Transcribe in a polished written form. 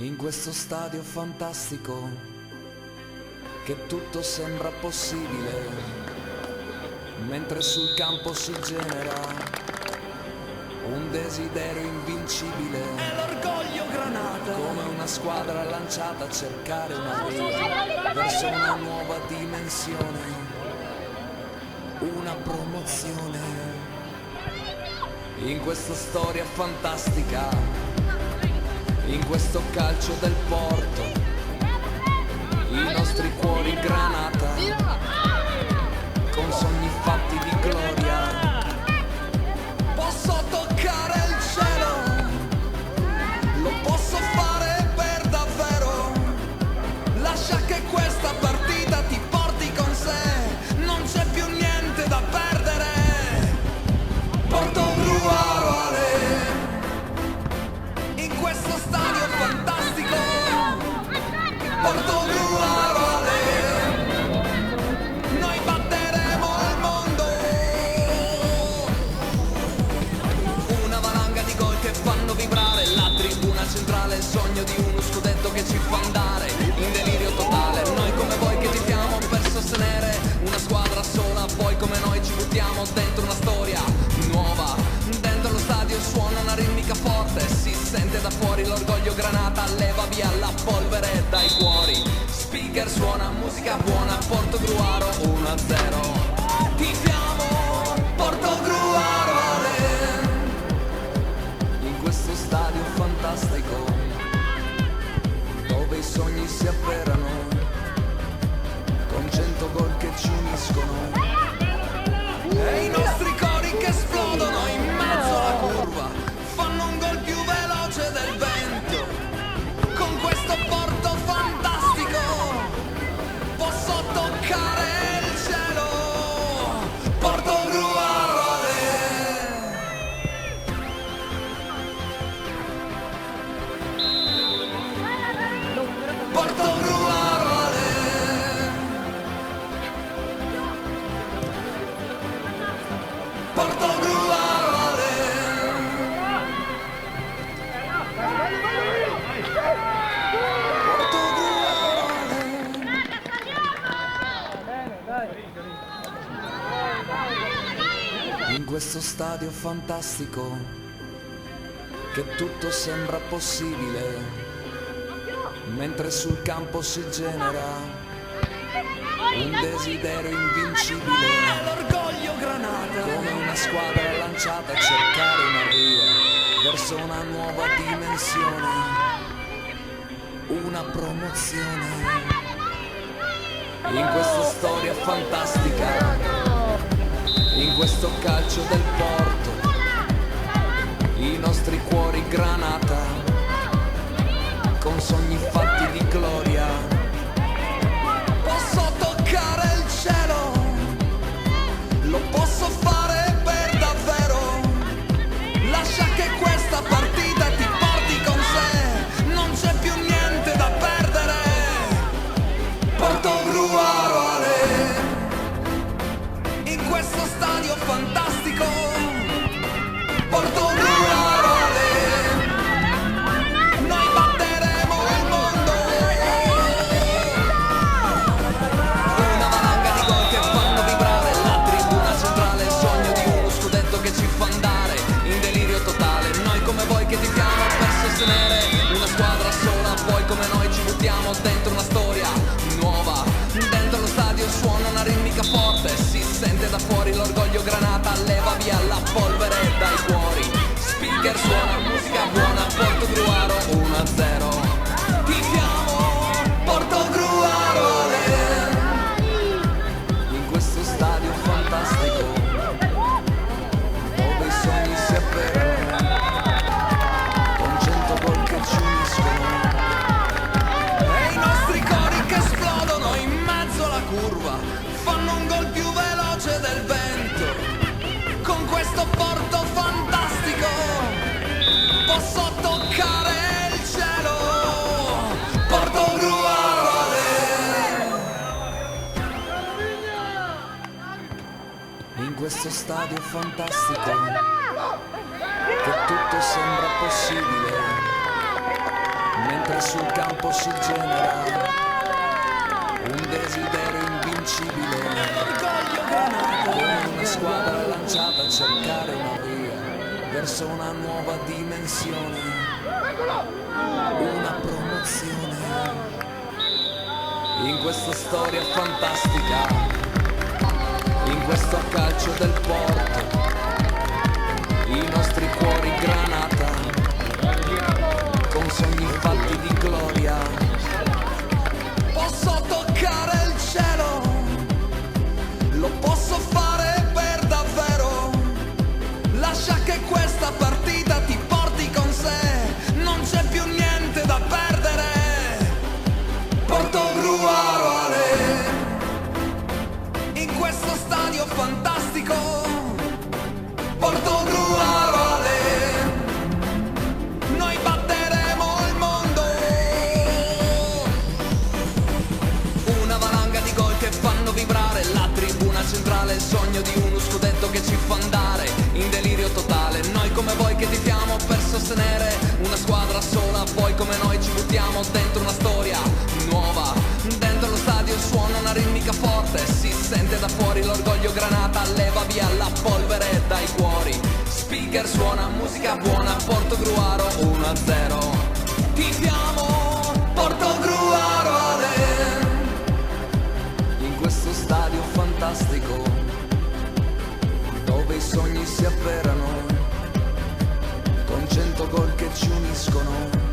In questo stadio fantastico che tutto sembra possibile, mentre sul campo si genera un desiderio invincibile. È l'orgoglio Granata, come una squadra lanciata a cercare una via verso una nuova dimensione, una promozione. In questa storia fantastica, in questo calcio del Porto, i nostri cuori granata, con sogni fatti di gloria. Posso toccare il cielo, lo posso fare per davvero. Lascia che questa partita ti porti con sé, non c'è più niente da perdere. Portogruaro, in questo stadio fantastico, Portogruaro, noi batteremo il mondo. Una valanga di gol che fanno vibrare la tribuna centrale, il sogno di uno scudetto che ci fa andare in delirio totale. Noi come voi che tifiamo per sostenere una squadra sola, poi come noi ci buttiamo dentro una storia nuova. Dentro lo stadio suona una ritmica forte, si sente da fuori l'orgoglio Granata, leva via la polvere dai cuori. Speaker suona musica buona, Portogruaro 1-0. Tifiamo Portogruaro, in questo stadio fantastico dove i sogni si afferrano, con 100 gol che ci uniscono e i nostri cori che esplodono in mezzo alla curva, fanno un gol più veloce del vento. Con questo porto fantastico posso toccare il cielo. Portogruaro, Portogruaro, Portogruaro, in questo stadio fantastico che tutto sembra possibile, mentre sul campo si genera un desiderio invincibile. è l'orgoglio Granata, come una squadra lanciata a cercare una via verso una nuova dimensione, una promozione. In questa storia fantastica, in questo calcio del Porto, i nostri cuori granata, con sogni fatti di gloria. Posso toccare il cielo, lo posso fare per davvero. Lascia che questa partita ti porti con sé, non c'è più niente da perdere. Portogruaro, in questo stadio fantastico, Portogruaro, noi batteremo il mondo. Una valanga di gol che fanno vibrare la tribuna centrale, il sogno di uno scudetto che ci fa andare in delirio totale. Noi come voi che tifiamo per sostenere una squadra sola, poi come noi ci buttiamo dentro una storia nuova. Dentro lo stadio suona una ritmica forte, si sente da fuori l'orgoglio Granata, leva via la polvere dai cuori. Speaker suona musica buona, Portogruaro 1-0. Tifiamo Portogruaro, in questo stadio fantastico dove i sogni si afferrano, con 100 gol che ci uniscono e i nostri cori che esplodono in mezzo alla curva, fanno un gol più veloce del vento. Con questo porto fantastico posso toccare il cielo. Portogruaro, in questo stadio fantastico che tutto sembra possibile, mentre sul campo si genera un desiderio invincibile, L'orgoglio Granata. come una squadra lanciata a cercare una via verso una nuova dimensione, una promozione. In questa storia fantastica, in questo calcio del porto, i nostri cuori granata, con sogni fatti di gloria. Posso toccare il cielo, lo posso fare per davvero. Lascia che questa partita ti porti con sé, non c'è più niente da perdere. Portogruaro in questo stadio fantastico. Portogruaro noi batteremo il mondo. Una valanga di gol che fanno vibrare la tribuna centrale, il sogno di uno scudetto che ci fa andare in delirio totale. Noi come voi che tifiamo per sostenere una squadra sola, poi come noi ci buttiamo dentro una storia nuova. Dentro lo stadio suona una ritmica forte, si sente da fuori l'orgoglio granata, leva via la polvere dai cuori. Speaker suona musica buona, Portogruaro 1-0. Tifiamo Portogruaro in questo stadio fantastico, dove i sogni si avverano, con 100 gol che ci uniscono.